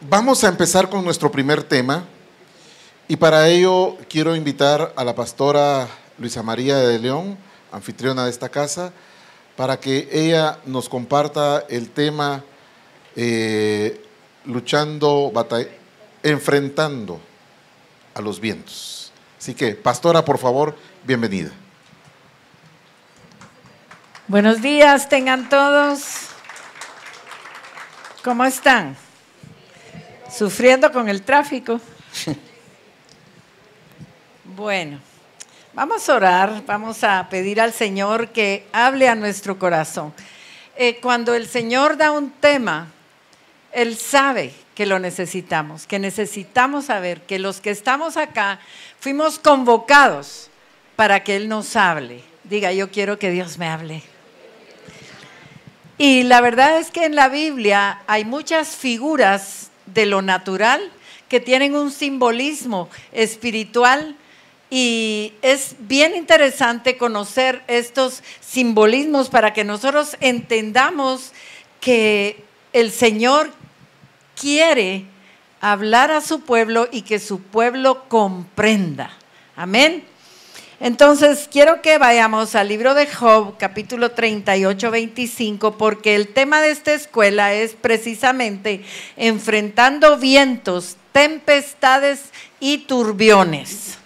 Vamos a empezar con nuestro primer tema y para ello quiero invitar a la pastora Luisa María de León, anfitriona de esta casa, para que ella nos comparta el tema enfrentando a los vientos. Así que, pastora, por favor, bienvenida. Buenos días, tengan todos. ¿Cómo están? ¿Sufriendo con el tráfico? Bueno, vamos a orar, vamos a pedir al Señor que hable a nuestro corazón. Cuando el Señor da un tema, Él sabe que lo necesitamos, que necesitamos saber que los que estamos acá fuimos convocados para que Él nos hable. Diga, yo quiero que Dios me hable. Y la verdad es que en la Biblia hay muchas figuras de lo natural que tienen un simbolismo espiritual y es bien interesante conocer estos simbolismos para que nosotros entendamos que el Señor quiere hablar a su pueblo y que su pueblo comprenda. Amén. Entonces, quiero que vayamos al libro de Job, capítulo 38, 25, porque el tema de esta escuela es precisamente enfrentando vientos, tempestades y turbiones.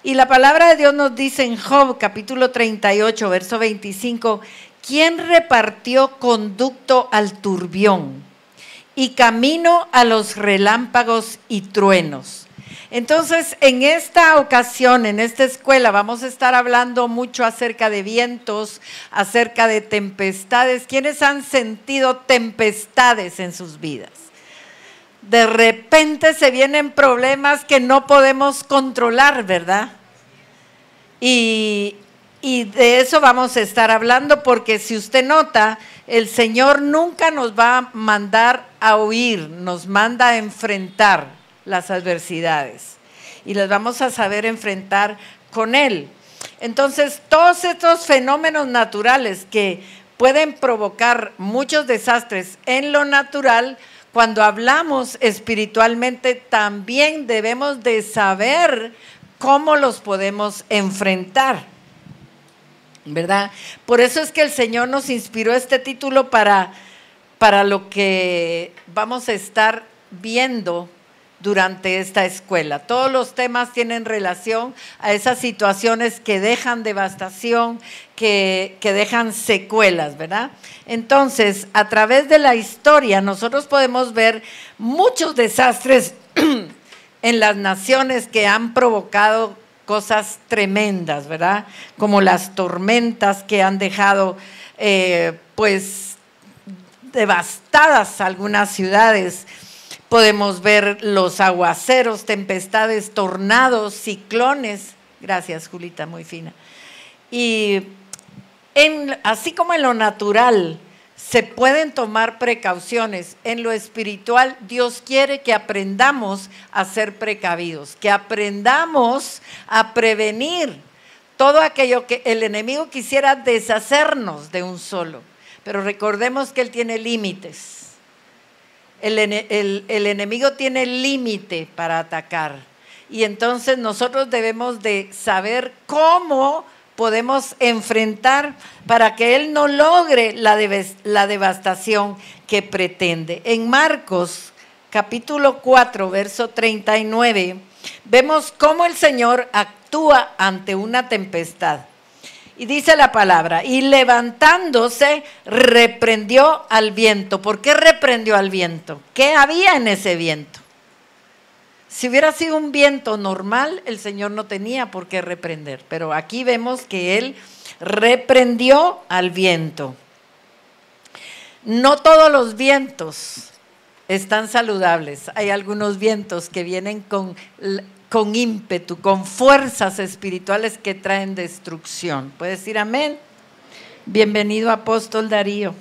Y la palabra de Dios nos dice en Job, capítulo 38, verso 25, ¿quién repartió conducto al turbión y camino a los relámpagos y truenos? Entonces, en esta ocasión, en esta escuela, vamos a estar hablando mucho acerca de vientos, acerca de tempestades. ¿Quiénes han sentido tempestades en sus vidas? De repente se vienen problemas que no podemos controlar, ¿verdad? Y de eso vamos a estar hablando porque si usted nota, el Señor nunca nos va a mandar a huir, nos manda a enfrentar las adversidades y las vamos a saber enfrentar con Él. Entonces, todos estos fenómenos naturales que pueden provocar muchos desastres en lo natural, cuando hablamos espiritualmente, también debemos de saber cómo los podemos enfrentar, ¿verdad? Por eso es que el Señor nos inspiró este título para lo que vamos a estar viendo durante esta escuela. Todos los temas tienen relación a esas situaciones que dejan devastación, que dejan secuelas, ¿verdad? Entonces, a través de la historia, nosotros podemos ver muchos desastres en las naciones que han provocado cosas tremendas, ¿verdad? Como las tormentas que han dejado, pues, devastadas algunas ciudades. Podemos ver los aguaceros, tempestades, tornados, ciclones. Gracias, Julita, muy fina. Y así como en lo natural se pueden tomar precauciones, en lo espiritual Dios quiere que aprendamos a ser precavidos, que aprendamos a prevenir todo aquello que el enemigo quisiera deshacernos de un solo. Pero recordemos que Él tiene límites. El enemigo tiene límite para atacar y entonces nosotros debemos de saber cómo podemos enfrentar para que él no logre la devastación que pretende. En Marcos capítulo 4 verso 39 vemos cómo el Señor actúa ante una tempestad. Y dice la palabra, y levantándose, reprendió al viento. ¿Por qué reprendió al viento? ¿Qué había en ese viento? Si hubiera sido un viento normal, el Señor no tenía por qué reprender. Pero aquí vemos que Él reprendió al viento. No todos los vientos están saludables. Hay algunos vientos que vienen con ímpetu, con fuerzas espirituales que traen destrucción. ¿Puedes decir amén? Bienvenido, apóstol Darío.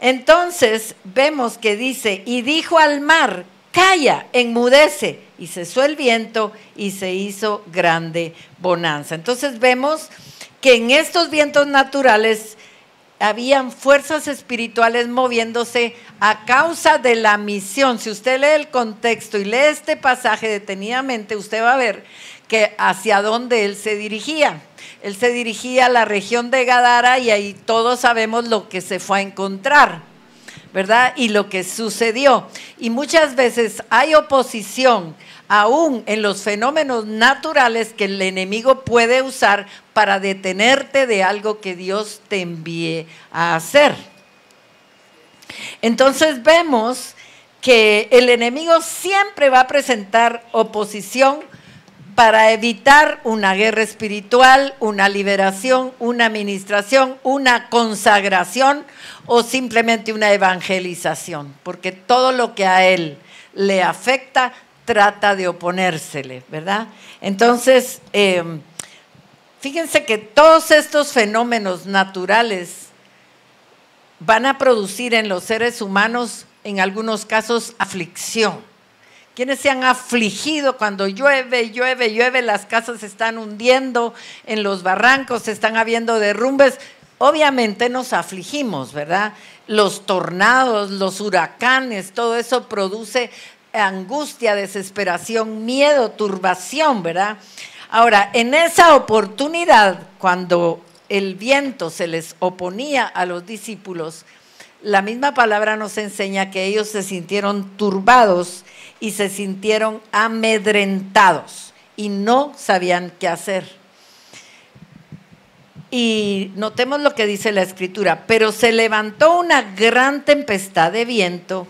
Entonces vemos que dice, y dijo al mar, calla, enmudece, y cesó el viento y se hizo grande bonanza. Entonces vemos que en estos vientos naturales habían fuerzas espirituales moviéndose a causa de la misión. Si usted lee el contexto y lee este pasaje detenidamente, usted va a ver que hacia dónde él se dirigía. Él se dirigía a la región de Gadara y ahí todos sabemos lo que se fue a encontrar, ¿verdad? Y lo que sucedió. Y muchas veces hay oposición aún en los fenómenos naturales que el enemigo puede usar para detenerte de algo que Dios te envíe a hacer. Entonces vemos que el enemigo siempre va a presentar oposición para evitar una guerra espiritual, una liberación, una administración, una consagración o simplemente una evangelización, porque todo lo que a él le afecta trata de oponérsele, ¿verdad? Entonces, fíjense que todos estos fenómenos naturales van a producir en los seres humanos, en algunos casos, aflicción. ¿Quiénes se han afligido cuando llueve, llueve, llueve? Las casas se están hundiendo en los barrancos, se están habiendo derrumbes. Obviamente nos afligimos, ¿verdad? Los tornados, los huracanes, todo eso produce angustia, desesperación, miedo, turbación, ¿verdad? Ahora, en esa oportunidad, cuando el viento se les oponía a los discípulos, la misma palabra nos enseña que ellos se sintieron turbados y se sintieron amedrentados y no sabían qué hacer. Y notemos lo que dice la Escritura: pero se levantó una gran tempestad de viento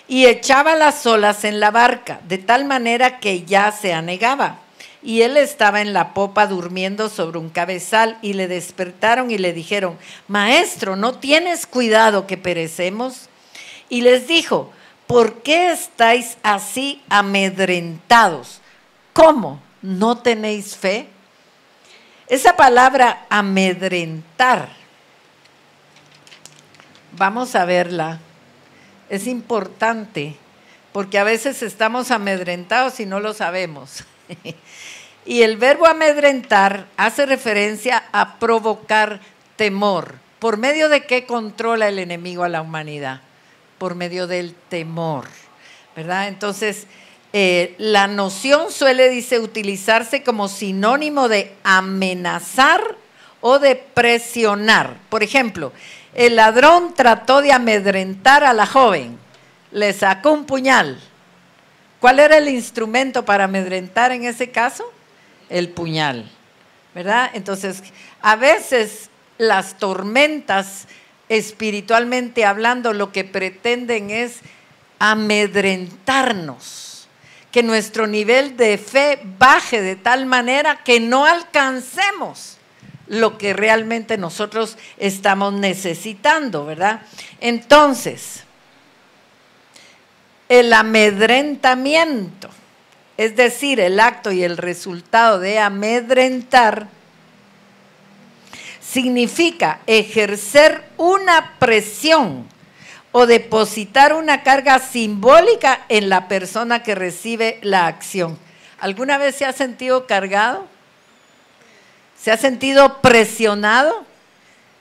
y echaba las olas en la barca, de tal manera que ya se anegaba. Y él estaba en la popa durmiendo sobre un cabezal, y le despertaron y le dijeron: Maestro, ¿no tienes cuidado que perecemos? Y les dijo: ¿por qué estáis así amedrentados? ¿Cómo? ¿No tenéis fe? Esa palabra amedrentar, vamos a verla. Es importante, porque a veces estamos amedrentados y no lo sabemos. Y el verbo amedrentar hace referencia a provocar temor. ¿Por medio de qué controla el enemigo a la humanidad? Por medio del temor, ¿verdad? Entonces, la noción suele, dice, utilizarse como sinónimo de amenazar o de presionar. Por ejemplo, el ladrón trató de amedrentar a la joven, le sacó un puñal. ¿Cuál era el instrumento para amedrentar en ese caso? El puñal, ¿verdad? Entonces, a veces las tormentas, espiritualmente hablando, lo que pretenden es amedrentarnos, que nuestro nivel de fe baje de tal manera que no alcancemos lo que realmente nosotros estamos necesitando, ¿verdad? Entonces, el amedrentamiento, es decir, el acto y el resultado de amedrentar, significa ejercer una presión o depositar una carga simbólica en la persona que recibe la acción. ¿Alguna vez se ha sentido cargado? ¿Se ha sentido presionado?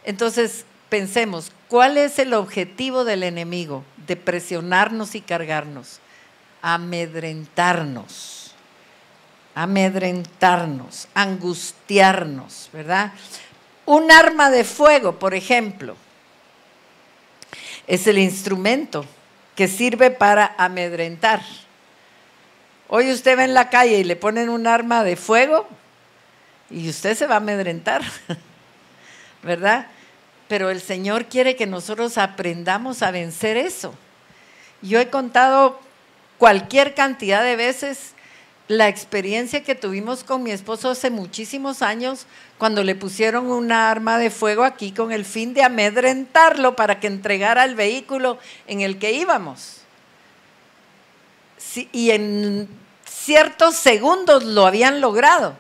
Entonces, pensemos, ¿cuál es el objetivo del enemigo de presionarnos y cargarnos? Amedrentarnos, angustiarnos, ¿verdad? Un arma de fuego, por ejemplo, es el instrumento que sirve para amedrentar. Hoy usted va en la calle y le ponen un arma de fuego y usted se va a amedrentar, ¿verdad? Pero el Señor quiere que nosotros aprendamos a vencer eso. Yo he contado cualquier cantidad de veces la experiencia que tuvimos con mi esposo hace muchísimos años, cuando le pusieron una arma de fuego aquí con el fin de amedrentarlo para que entregara el vehículo en el que íbamos. Sí, y en ciertos segundos lo habían logrado,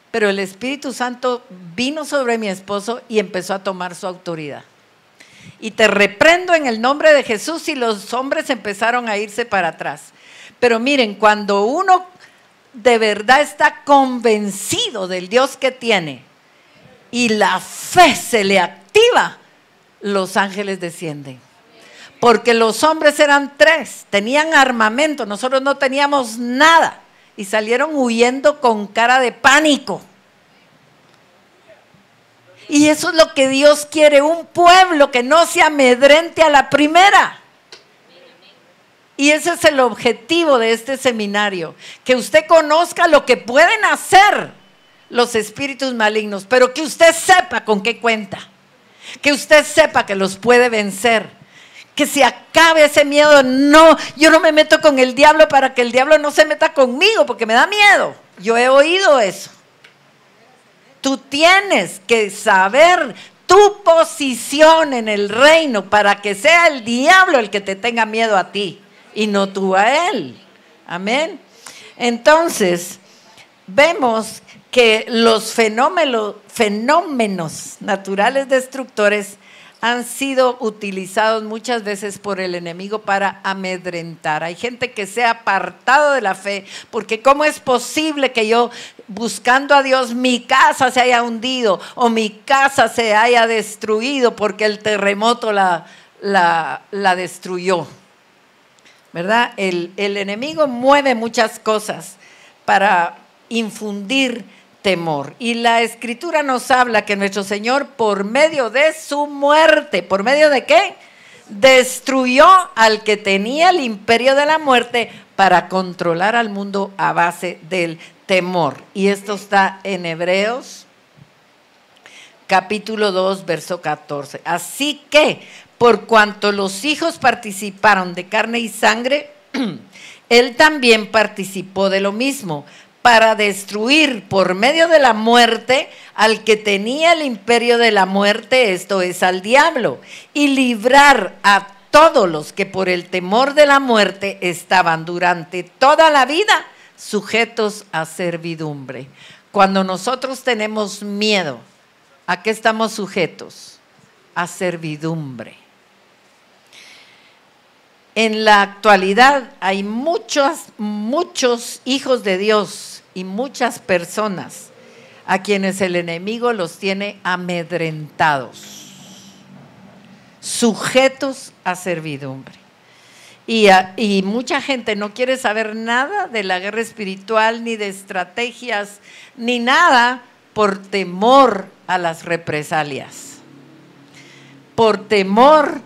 pero el Espíritu Santo vino sobre mi esposo y empezó a tomar su autoridad. Y te reprendo en el nombre de Jesús, y los hombres empezaron a irse para atrás. Pero miren, cuando uno de verdad está convencido del Dios que tiene y la fe se le activa, los ángeles descienden. Porque los hombres eran 3, tenían armamento, nosotros no teníamos nada. Y salieron huyendo con cara de pánico. Y eso es lo que Dios quiere, un pueblo que no se amedrente a la primera. Y ese es el objetivo de este seminario, que usted conozca lo que pueden hacer los espíritus malignos, pero que usted sepa con qué cuenta, que usted sepa que los puede vencer, que se acabe ese miedo. No, yo no me meto con el diablo para que el diablo no se meta conmigo, porque me da miedo. Yo he oído eso. Tú tienes que saber tu posición en el reino para que sea el diablo el que te tenga miedo a ti y no tú a él. Amén. Entonces, vemos que los fenómenos naturales destructores han sido utilizados muchas veces por el enemigo para amedrentar. Hay gente que se ha apartado de la fe, porque ¿cómo es posible que yo, buscando a Dios, mi casa se haya hundido o mi casa se haya destruido porque el terremoto la destruyó? ¿Verdad? El enemigo mueve muchas cosas para infundir temor. Y la Escritura nos habla que nuestro Señor, por medio de su muerte, ¿por medio de qué? Destruyó al que tenía el imperio de la muerte para controlar al mundo a base del temor. Y esto está en Hebreos capítulo 2, verso 14. Así que, por cuanto los hijos participaron de carne y sangre, él también participó de lo mismo, para destruir por medio de la muerte al que tenía el imperio de la muerte, esto es, al diablo, y librar a todos los que por el temor de la muerte estaban durante toda la vida sujetos a servidumbre. Cuando nosotros tenemos miedo, ¿a qué estamos sujetos? A servidumbre. En la actualidad hay muchos hijos de Dios y muchas personas a quienes el enemigo los tiene amedrentados, sujetos a servidumbre. Y mucha gente no quiere saber nada de la guerra espiritual, ni de estrategias, ni nada, por temor a las represalias, por temor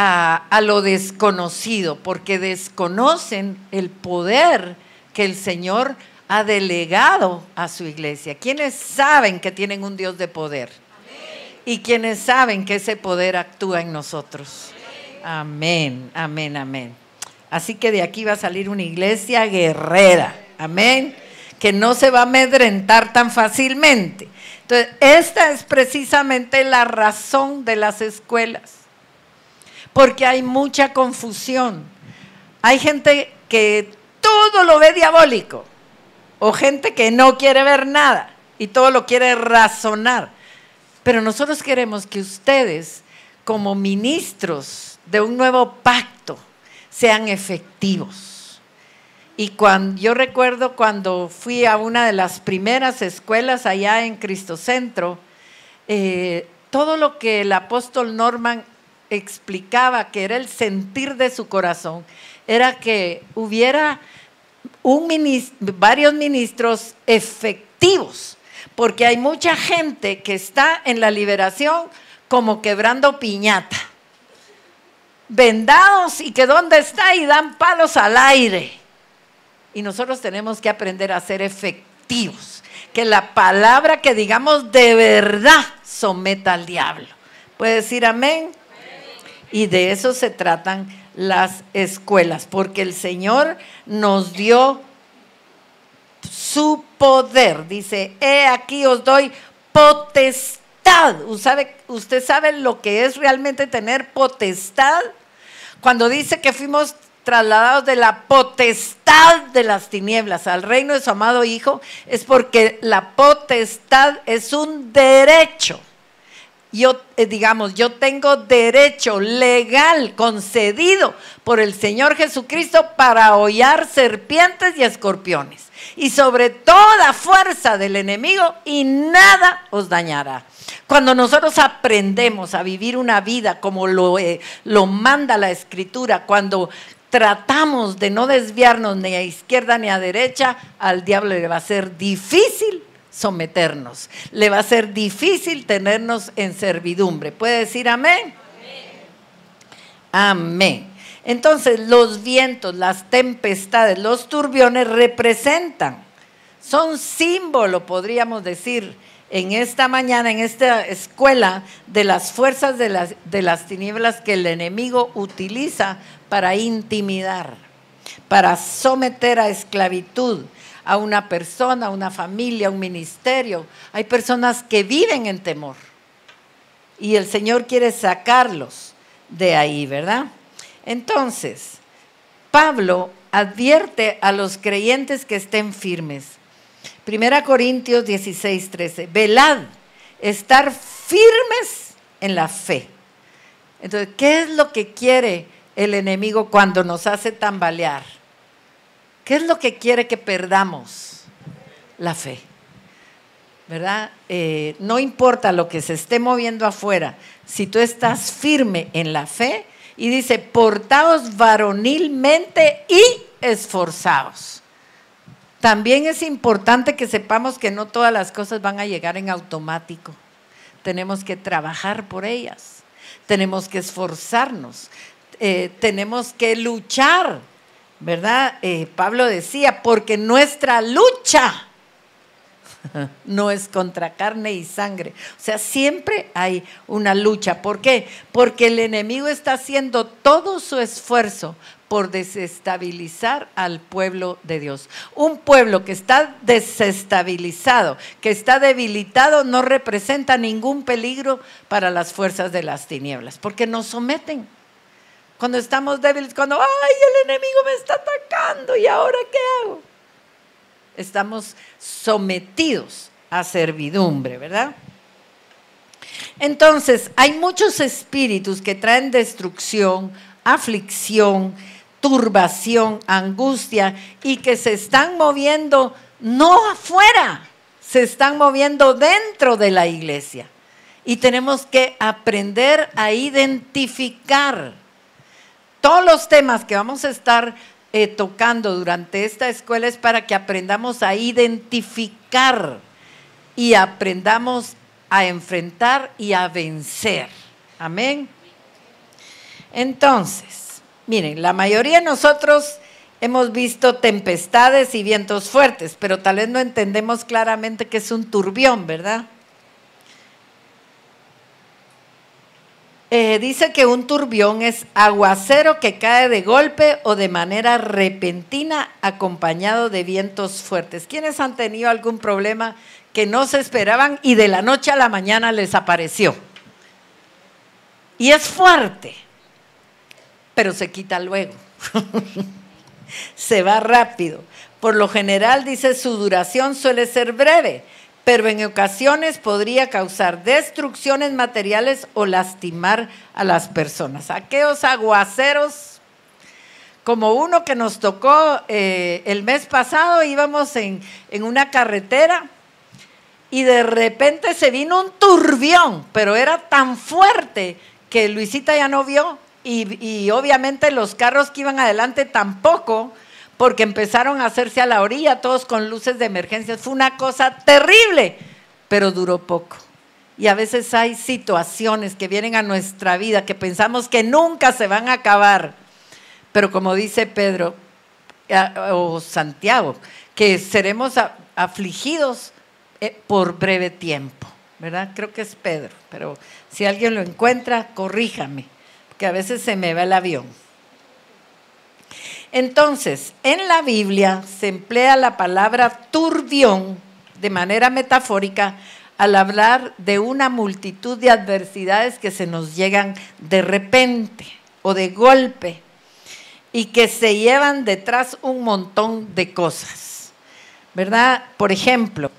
a lo desconocido, porque desconocen el poder que el Señor ha delegado a su iglesia. ¿Quiénes saben que tienen un Dios de poder? Amén. Y quienes saben que ese poder actúa en nosotros. Amén, amén, amén. Así que de aquí va a salir una iglesia guerrera. Amén. Que no se va a amedrentar tan fácilmente. Entonces, esta es precisamente la razón de las escuelas. Porque hay mucha confusión. Hay gente que todo lo ve diabólico, o gente que no quiere ver nada y todo lo quiere razonar. Pero nosotros queremos que ustedes, como ministros de un nuevo pacto, sean efectivos. Y yo recuerdo cuando fui a una de las primeras escuelas allá en Cristo Centro, todo lo que el apóstol Norman explicaba que era el sentir de su corazón, era que hubiera varios ministros efectivos, porque hay mucha gente que está en la liberación como quebrando piñata, vendados y que dónde está y dan palos al aire. Y nosotros tenemos que aprender a ser efectivos, que la palabra que digamos de verdad someta al diablo. ¿Puede decir amén? Y de eso se tratan las escuelas, porque el Señor nos dio su poder. Dice, he aquí os doy potestad. ¿Usted sabe lo que es realmente tener potestad? Cuando dice que fuimos trasladados de la potestad de las tinieblas al reino de su amado Hijo, es porque la potestad es un derecho. yo tengo derecho legal concedido por el Señor Jesucristo para hollar serpientes y escorpiones y sobre toda fuerza del enemigo, y nada os dañará. Cuando nosotros aprendemos a vivir una vida como lo manda la Escritura, cuando tratamos de no desviarnos ni a izquierda ni a derecha, al diablo le va a ser difícil someternos, le va a ser difícil tenernos en servidumbre. ¿Puede decir amén? Amén. Amén. Entonces, los vientos, las tempestades, los turbiones representan, son símbolo, podríamos decir, en esta mañana, en esta escuela, de las fuerzas de las tinieblas que el enemigo utiliza para intimidar, para someter a esclavitud a una persona, a una familia, a un ministerio. Hay personas que viven en temor y el Señor quiere sacarlos de ahí, ¿verdad? Entonces, Pablo advierte a los creyentes que estén firmes. 1 Corintios 16:13, velad, estar firmes en la fe. Entonces, ¿qué es lo que quiere el enemigo cuando nos hace tambalear? ¿Qué es lo que quiere que perdamos? La fe, ¿verdad? No importa lo que se esté moviendo afuera, si tú estás firme en la fe, y dice, portaos varonilmente y esforzaos. También es importante que sepamos que no todas las cosas van a llegar en automático. Tenemos que trabajar por ellas, tenemos que esforzarnos, tenemos que luchar, ¿verdad? Pablo decía, porque nuestra lucha no es contra carne y sangre. O sea, siempre hay una lucha. ¿Por qué? Porque el enemigo está haciendo todo su esfuerzo por desestabilizar al pueblo de Dios. Un pueblo que está desestabilizado, que está debilitado, no representa ningún peligro para las fuerzas de las tinieblas, porque nos someten. Cuando estamos débiles, cuando, ¡ay, el enemigo me está atacando! ¿Y ahora qué hago? Estamos sometidos a servidumbre, ¿verdad? Entonces, hay muchos espíritus que traen destrucción, aflicción, turbación, angustia, y que se están moviendo no afuera, se están moviendo dentro de la iglesia. Y tenemos que aprender a identificar. Todos los temas que vamos a estar tocando durante esta escuela es para que aprendamos a identificar y aprendamos a enfrentar y a vencer. Amén. Entonces, miren, la mayoría de nosotros hemos visto tempestades y vientos fuertes, pero tal vez no entendemos claramente qué es un turbión, ¿verdad? Dice que un turbión es aguacero que cae de golpe o de manera repentina acompañado de vientos fuertes. ¿Quiénes han tenido algún problema que no se esperaban y de la noche a la mañana les apareció? Y es fuerte, pero se quita luego. Se va rápido. Por lo general, dice, su duración suele ser breve, pero en ocasiones podría causar destrucciones materiales o lastimar a las personas. Aquellos aguaceros, como uno que nos tocó el mes pasado, íbamos en una carretera y de repente se vino un turbión, pero era tan fuerte que Luisita ya no vio y obviamente los carros que iban adelante tampoco, porque empezaron a hacerse a la orilla, todos con luces de emergencia. Fue una cosa terrible, pero duró poco. Y a veces hay situaciones que vienen a nuestra vida que pensamos que nunca se van a acabar, pero como dice Pedro o Santiago, que seremos afligidos por breve tiempo, ¿verdad? Creo que es Pedro, pero si alguien lo encuentra, corríjame, porque a veces se me va el avión. Entonces, en la Biblia se emplea la palabra turbión de manera metafórica al hablar de una multitud de adversidades que se nos llegan de repente o de golpe y que se llevan detrás un montón de cosas, ¿verdad? Por ejemplo,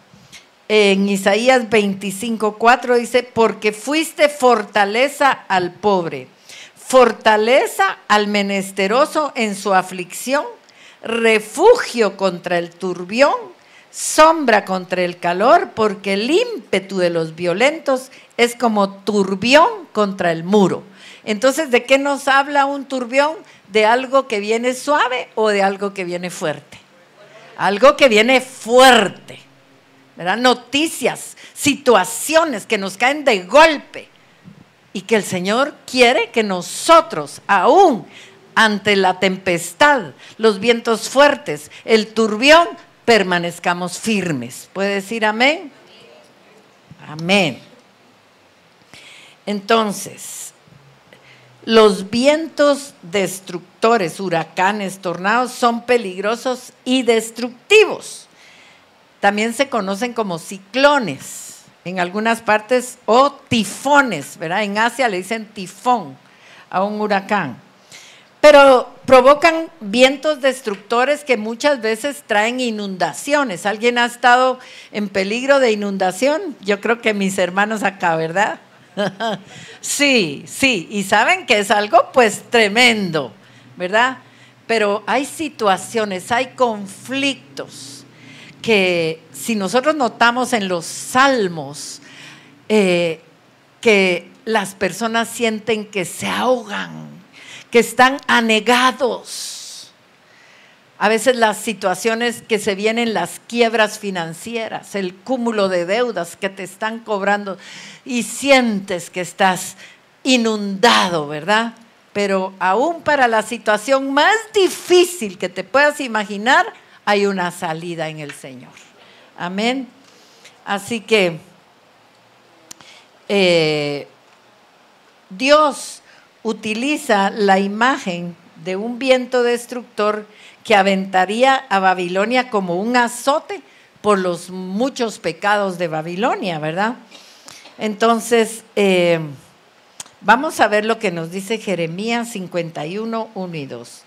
En Isaías 25:4 dice, porque fuiste fortaleza al pobre, fortaleza al menesteroso en su aflicción, refugio contra el turbión, sombra contra el calor, porque el ímpetu de los violentos es como turbión contra el muro. Entonces, ¿de qué nos habla un turbión? ¿De algo que viene suave o de algo que viene fuerte? Algo que viene fuerte, ¿verdad? Noticias, situaciones que nos caen de golpe y que el Señor quiere que nosotros, aún ante la tempestad, los vientos fuertes, el turbión, permanezcamos firmes. ¿Puede decir amén? Amén. Entonces, los vientos destructores, huracanes, tornados, son peligrosos y destructivos. También se conocen como ciclones en algunas partes o tifones, ¿verdad? En Asia le dicen tifón a un huracán. Pero provocan vientos destructores que muchas veces traen inundaciones. ¿Alguien ha estado en peligro de inundación? Yo creo que mis hermanos acá, ¿verdad? Sí, y saben que es algo pues tremendo, ¿verdad? Pero hay situaciones, hay conflictos que si nosotros notamos en los salmos que las personas sienten que se ahogan, que están anegados. A veces las situaciones que se vienen, las quiebras financieras, el cúmulo de deudas que te están cobrando y sientes que estás inundado, ¿verdad? Pero aún para la situación más difícil que te puedas imaginar, hay una salida en el Señor. Amén. Así que Dios utiliza la imagen de un viento destructor que aventaría a Babilonia como un azote por los muchos pecados de Babilonia, ¿verdad? Entonces, vamos a ver lo que nos dice Jeremías 51, 1 y 2.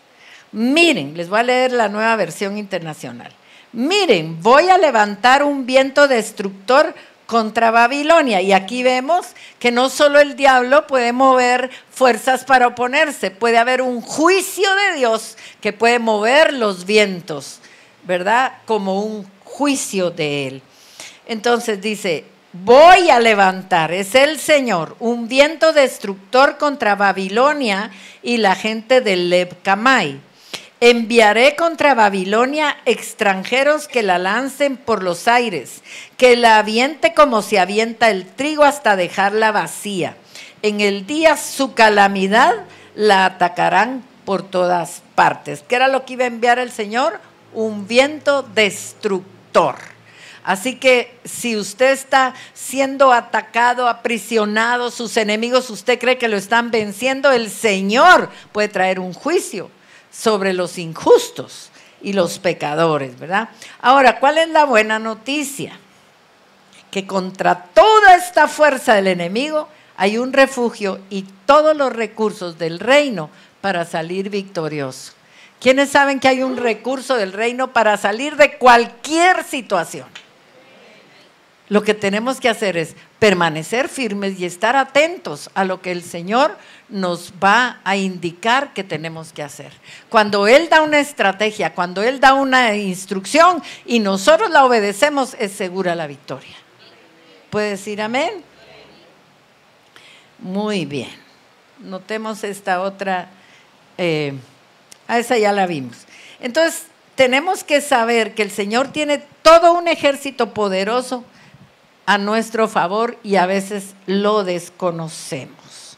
Miren, les voy a leer la Nueva Versión Internacional. Miren, voy a levantar un viento destructor contra Babilonia. Y aquí vemos que no solo el diablo puede mover fuerzas para oponerse, puede haber un juicio de Dios que puede mover los vientos, ¿verdad? Como un juicio de él. Entonces dice, voy a levantar, es el Señor, un viento destructor contra Babilonia y la gente de Leb-Camai. Enviaré contra Babilonia extranjeros que la lancen por los aires, que la aviente como se avienta el trigo hasta dejarla vacía. En el día su calamidad la atacarán por todas partes. ¿Qué era lo que iba a enviar el Señor? Un viento destructor. Así que si usted está siendo atacado, aprisionado, sus enemigos, usted cree que lo están venciendo, el Señor puede traer un juicio sobre los injustos y los pecadores, ¿verdad? Ahora, ¿cuál es la buena noticia? Que contra toda esta fuerza del enemigo hay un refugio y todos los recursos del reino para salir victorioso. ¿Quiénes saben que hay un recurso del reino para salir de cualquier situación? Lo que tenemos que hacer es permanecer firmes y estar atentos a lo que el Señor nos va a indicar que tenemos que hacer. Cuando Él da una estrategia, cuando Él da una instrucción y nosotros la obedecemos, es segura la victoria. ¿Puede decir amén? Muy bien. Notemos esta otra, a esa ya la vimos. Entonces, tenemos que saber que el Señor tiene todo un ejército poderoso a nuestro favor y a veces lo desconocemos.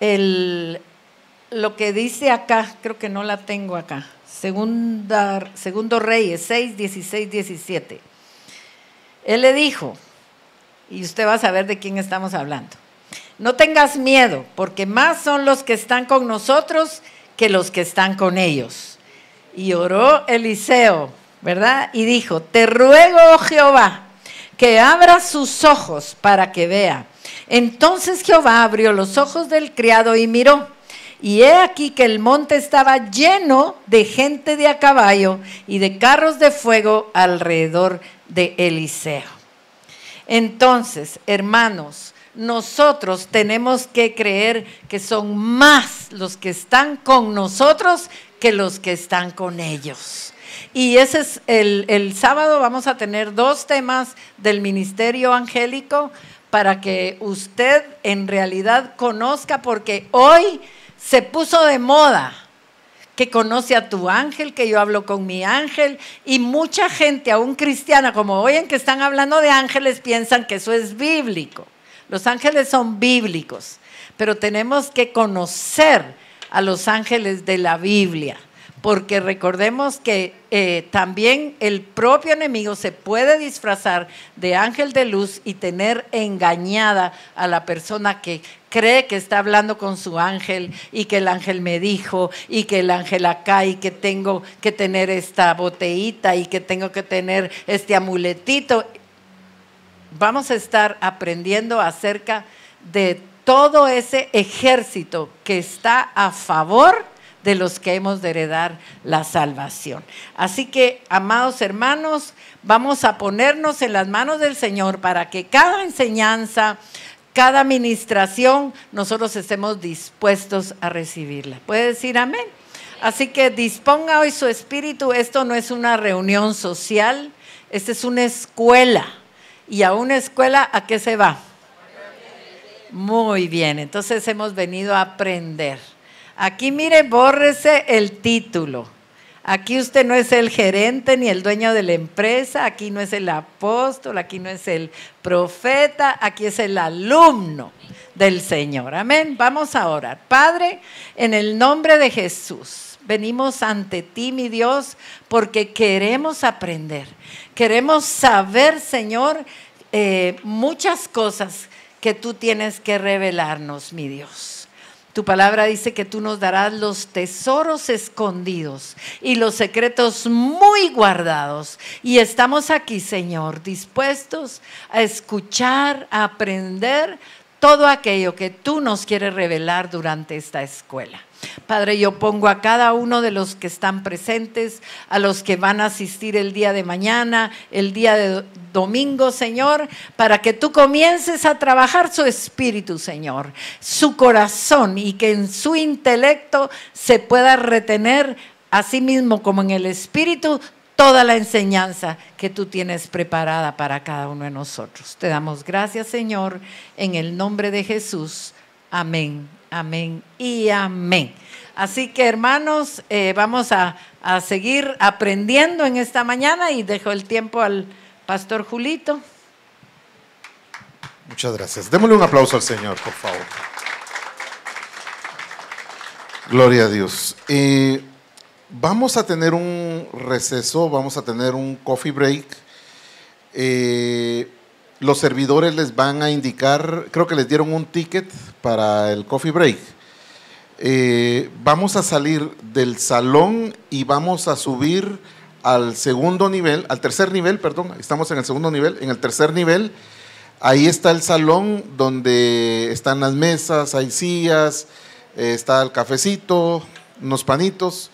Lo que dice acá, creo que no la tengo acá, Segundo Reyes 6, 16, 17. Él le dijo, y usted va a saber de quién estamos hablando, no tengas miedo, porque más son los que están con nosotros que los que están con ellos. Y oró Eliseo, ¿verdad? Y dijo, te ruego, oh Jehová, que abra sus ojos para que vea. Entonces Jehová abrió los ojos del criado y miró, y he aquí que el monte estaba lleno de gente de a caballo y de carros de fuego alrededor de Eliseo. Entonces, hermanos, nosotros tenemos que creer que son más los que están con nosotros que los que están con ellos. Y ese es el sábado vamos a tener 2 temas del ministerio angélico para que usted en realidad conozca, porque hoy se puso de moda que conoce a tu ángel, que yo hablo con mi ángel, y mucha gente, aún cristiana, como oyen que están hablando de ángeles, piensan que eso es bíblico. Los ángeles son bíblicos, pero tenemos que conocer a los ángeles de la Biblia, porque recordemos que también el propio enemigo se puede disfrazar de ángel de luz y tener engañada a la persona que cree que está hablando con su ángel y que el ángel me dijo y que el ángel acá y que tengo que tener esta botellita y que tengo que tener este amuletito. Vamos a estar aprendiendo acerca de todo ese ejército que está a favor de los que hemos de heredar la salvación. Así que, amados hermanos, vamos a ponernos en las manos del Señor para que cada enseñanza, cada administración, nosotros estemos dispuestos a recibirla. ¿Puede decir amén? Así que disponga hoy su espíritu. Esto no es una reunión social, esta es una escuela. Y a una escuela, ¿a qué se va? Muy bien, entonces hemos venido a aprender. Aquí mire, bórrese el título. Aquí usted no es el gerente ni el dueño de la empresa, aquí no es el apóstol, aquí no es el profeta, aquí es el alumno del Señor. Amén. Vamos a orar. Padre, en el nombre de Jesús, venimos ante ti, mi Dios, porque queremos aprender. Queremos saber, Señor, muchas cosas que tú tienes que revelarnos, mi Dios. Tu palabra dice que tú nos darás los tesoros escondidos y los secretos muy guardados. Y estamos aquí, Señor, dispuestos a escuchar, a aprender todo aquello que tú nos quieres revelar durante esta escuela. Padre, yo pongo a cada uno de los que están presentes, a los que van a asistir el día de mañana, el día de domingo, Señor, para que tú comiences a trabajar su espíritu, Señor, su corazón, y que en su intelecto se pueda retener, así mismo como en el espíritu, toda la enseñanza que tú tienes preparada para cada uno de nosotros. Te damos gracias, Señor, en el nombre de Jesús. Amén, amén y amén. Así que, hermanos, vamos a seguir aprendiendo en esta mañana y dejo el tiempo al pastor Julito. Muchas gracias. Démosle un aplauso al Señor, por favor. Gloria a Dios. Vamos a tener un receso, vamos a tener un coffee break. Los servidores les van a indicar, creo que les dieron un ticket para el coffee break. Vamos a salir del salón y vamos a subir al tercer nivel, perdón, estamos en el segundo nivel, en el tercer nivel, ahí está el salón donde están las mesas, hay sillas, está el cafecito, unos panitos,